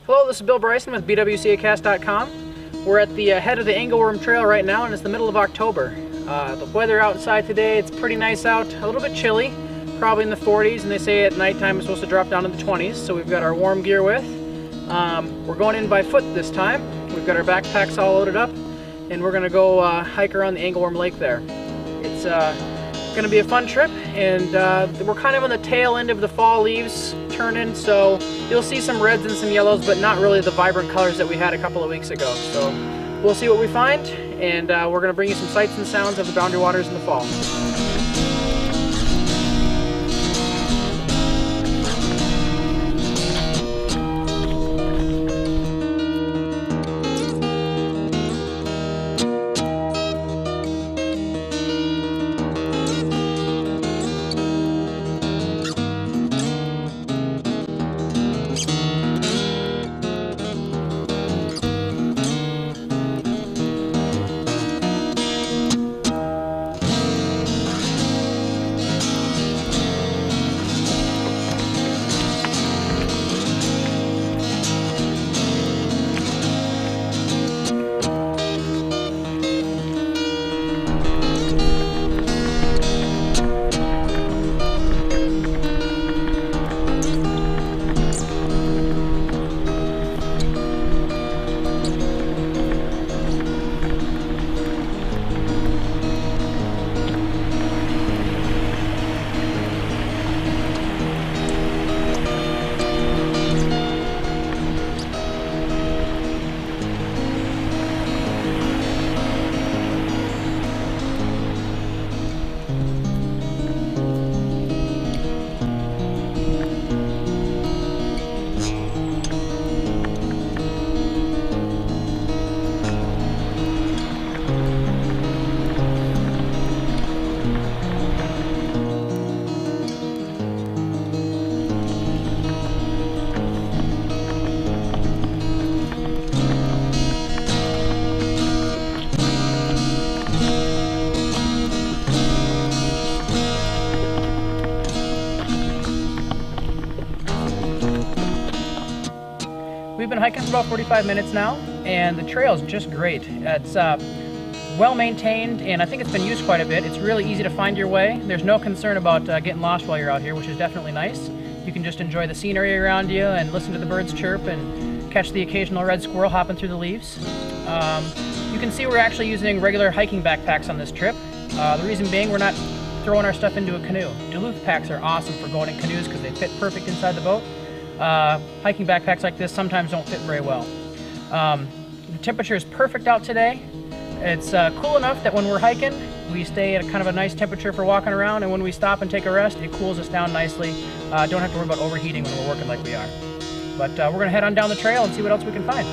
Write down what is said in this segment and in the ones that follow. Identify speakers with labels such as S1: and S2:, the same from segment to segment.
S1: Hello, this is Bill Bryson with BWCACAST.com. We're at the head of the Angleworm Trail right now, and it's the middle of October. The weather outside today, it's pretty nice out, a little bit chilly, probably in the 40s, and they say at nighttime it's supposed to drop down to the 20s, so we've got our warm gear with. We're going in by foot this time. We've got our backpacks all loaded up, and we're going to go hike around the Angleworm Lake there. It's going to be a fun trip, and we're kind of on the tail end of the fall leaves turning, so you'll see some reds and some yellows, but not really the vibrant colors that we had a couple of weeks ago. So we'll see what we find, and we're going to bring you some sights and sounds of the Boundary Waters in the fall. We've been hiking for about 45 minutes now, and the trail is just great. It's well maintained, and I think it's been used quite a bit. It's really easy to find your way. There's no concern about getting lost while you're out here, which is definitely nice. You can just enjoy the scenery around you and listen to the birds chirp and catch the occasional red squirrel hopping through the leaves. You can see we're actually using regular hiking backpacks on this trip. The reason being, we're not throwing our stuff into a canoe. Duluth packs are awesome for going in canoes because they fit perfect inside the boat. Hiking backpacks like this sometimes don't fit very well. The temperature is perfect out today. It's cool enough that when we're hiking, we stay at a kind of a nice temperature for walking around, and when we stop and take a rest, it cools us down nicely. Don't have to worry about overheating when we're working like we are. But we're going to head on down the trail and see what else we can find.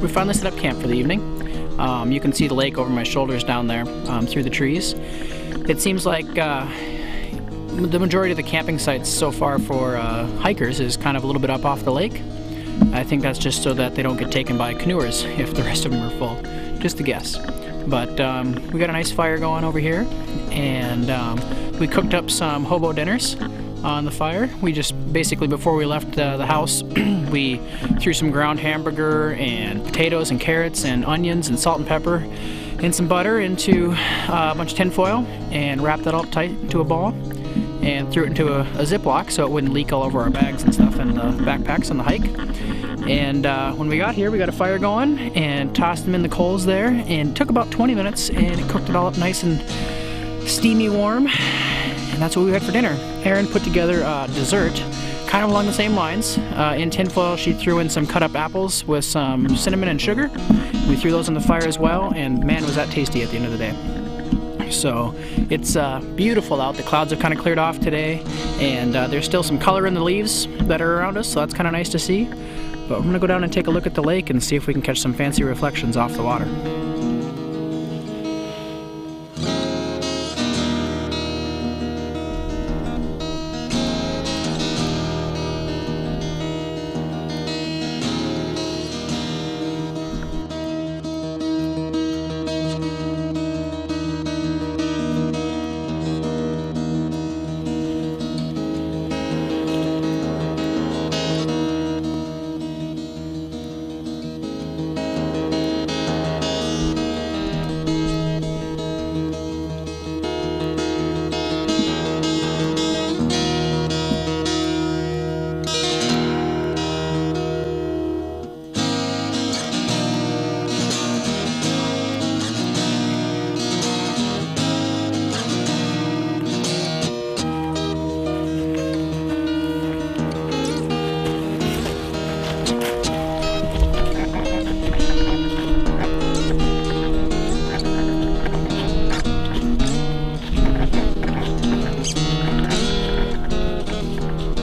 S1: We finally set up camp for the evening. You can see the lake over my shoulders down there through the trees. It seems like the majority of the camping sites so far for hikers is kind of a little bit up off the lake. I think that's just so that they don't get taken by canoers if the rest of them are full. Just a guess. But we got a nice fire going over here, and we cooked up some hobo dinners on the fire. We just basically, before we left the house, we threw some ground hamburger and potatoes and carrots and onions and salt and pepper and some butter into a bunch of tin foil and wrapped that all tight to a ball and threw it into a Ziploc so it wouldn't leak all over our bags and stuff and the backpacks on the hike. And when we got here, we got a fire going and tossed them in the coals there, and it took about 20 minutes, and it cooked it all up nice and steamy warm. And that's what we had for dinner. Erin put together a dessert kind of along the same lines. In tinfoil, she threw in some cut up apples with some cinnamon and sugar. We threw those on the fire as well, and man, was that tasty at the end of the day. So it's beautiful out. The clouds have kind of cleared off today, and there's still some color in the leaves that are around us, so that's kind of nice to see. But we're gonna go down and take a look at the lake and see if we can catch some fancy reflections off the water.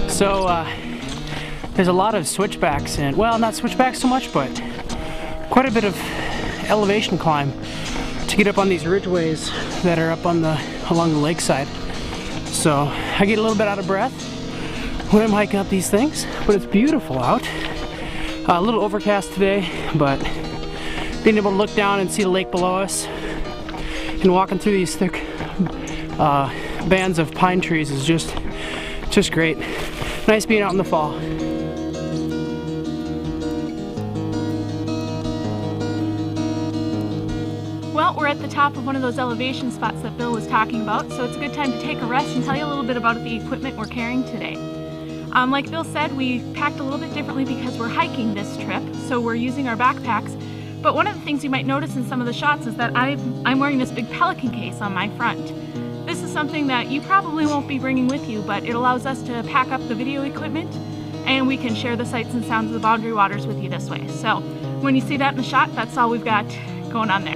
S1: So there's a lot of switchbacks, and well, not switchbacks so much, but quite a bit of elevation climb to get up on these ridgeways that are up on along the lakeside. So I get a little bit out of breath when I'm hiking up these things, but it's beautiful out. A little overcast today, but being able to look down and see the lake below us and walking through these thick bands of pine trees is just great. Nice being out in the fall.
S2: Well, we're at the top of one of those elevation spots that Bill was talking about, so it's a good time to take a rest and tell you a little bit about the equipment we're carrying today. Like Bill said, we packed a little bit differently because we're hiking this trip, so we're using our backpacks. But one of the things you might notice in some of the shots is that I'm wearing this big pelican case on my front. This is something that you probably won't be bringing with you, but it allows us to pack up the video equipment, and we can share the sights and sounds of the Boundary Waters with you this way. So when you see that in the shot, that's all we've got going on there.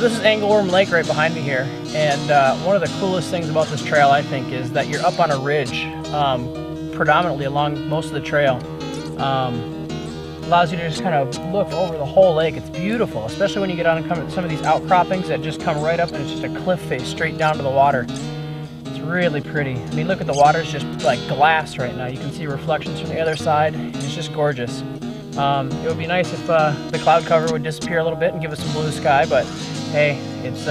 S1: This is Angleworm Lake right behind me here, and one of the coolest things about this trail, I think, is that you're up on a ridge, predominantly along most of the trail. Allows you to just kind of look over the whole lake. It's beautiful, especially when you get on some of these outcroppings that just come right up and it's just a cliff face straight down to the water. It's really pretty. I mean, look at the water, it's just like glass right now. You can see reflections from the other side. It's just gorgeous. It would be nice if the cloud cover would disappear a little bit and give us some blue sky, but hey, it's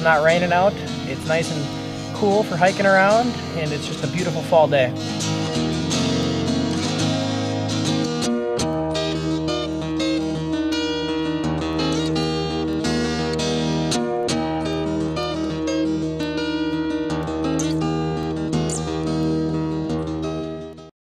S1: not raining out. It's nice and cool for hiking around, and it's just a beautiful fall day.